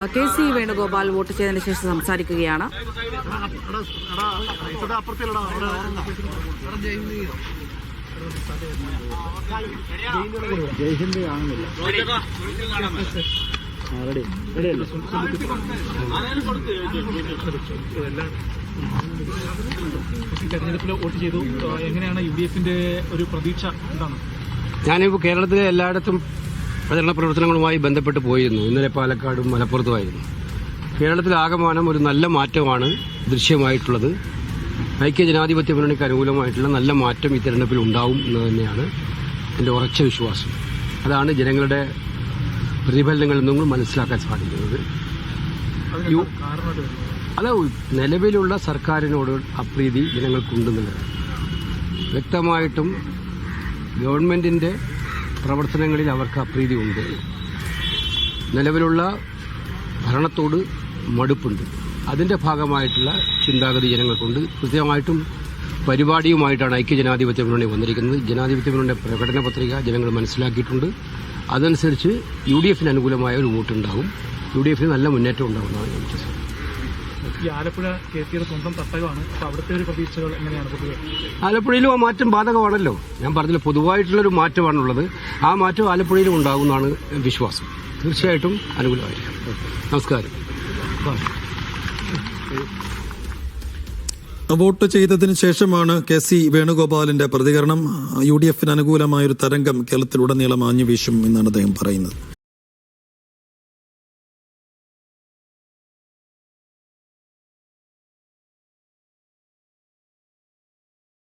KC Venugopal vote ചെയ്തതിനു ശേഷം സംസാരിക്കുകയാണ്. തെരഞ്ഞെടുപ്പിൽ വോട്ട് ചെയ്തു. എങ്ങനെയാണ് UDFന്റെ ഒരു പ്രതീക്ഷ എന്താണ്? ഞാനിപ്പോൾ കേരളത്തിലെ എല്ലായിടത്തും പ്രചരണ പ്രവർത്തനങ്ങളുമായി ബന്ധപ്പെട്ട് പോയിരുന്നു. ഇന്നലെ പാലക്കാടും മലപ്പുറത്തുമായിരുന്നു. കേരളത്തിലാകമാനം ഒരു നല്ല മാറ്റമാണ് ദൃശ്യമായിട്ടുള്ളത്. ഐക്യജനാധിപത്യ മുന്നണിക്ക് അനുകൂലമായിട്ടുള്ള നല്ല മാറ്റം ഈ തെരഞ്ഞെടുപ്പിൽ ഉണ്ടാവും എന്ന് തന്നെയാണ് എൻ്റെ ഉറച്ച വിശ്വാസം. അതാണ് ജനങ്ങളുടെ പ്രതിഫലനങ്ങളിൽ നിന്നും മനസ്സിലാക്കാൻ സാധിക്കുന്നത്. അത് നിലവിലുള്ള സർക്കാരിനോട് അപ്രീതി ജനങ്ങൾക്കുണ്ടെന്നുള്ളത് വ്യക്തമായിട്ടും ഗവൺമെന്റിന്റെ പ്രവർത്തനങ്ങളിൽ അവർക്ക് അപ്രീതി ഉണ്ട്. നിലവിലുള്ള ഭരണത്തോട് മടുപ്പുണ്ട്. അതിന്റെ ഭാഗമായിട്ടുള്ള ചിന്താഗതി ജനങ്ങൾക്കുണ്ട്. കൃത്യമായിട്ടും പരിപാടിയുമായിട്ടാണ് ഐക്യജനാധിപത്യ മുന്നണി വന്നിരിക്കുന്നത്. ജനാധിപത്യ മുന്നണിയുടെ പ്രകടന പത്രിക ജനങ്ങൾ മനസ്സിലാക്കിയിട്ടുണ്ട്. അതനുസരിച്ച് UDFന് അനുകൂലമായ ഒരു വോട്ടുണ്ടാകും. UDFന് നല്ല മുന്നേറ്റം ഉണ്ടാകുമെന്നാണ് ഞാൻ വിശ്വസിക്കുന്നത്. ഈ ആലപ്പുഴ KCയുടെ സ്വന്തം തട്ടകമാണ്. അവിടുത്തെ ഒരു പ്രതീക്ഷകൾ എങ്ങനെയാണ് പൊതുവെ? ആലപ്പുഴയിലും ആ മാറ്റം ബാധകമാണല്ലോ. ഞാൻ പറഞ്ഞില്ല, പൊതുവായിട്ടുള്ളൊരു മാറ്റമാണുള്ളത്. ആ മാറ്റം ആലപ്പുഴയിലും ഉണ്ടാകുമെന്നാണ് വിശ്വാസം. തീർച്ചയായിട്ടും അനുകൂലമായിരിക്കും. നമസ്കാരം. വോട്ട് ചെയ്തതിനു ശേഷമാണ് KC വേണുഗോപാലിന്റെ പ്രതികരണം. UDFന് അനുകൂലമായൊരു തരംഗം കേരളത്തിലുടനീളം ആഞ്ഞുവീശും എന്നാണ് അദ്ദേഹം പറയുന്നത്.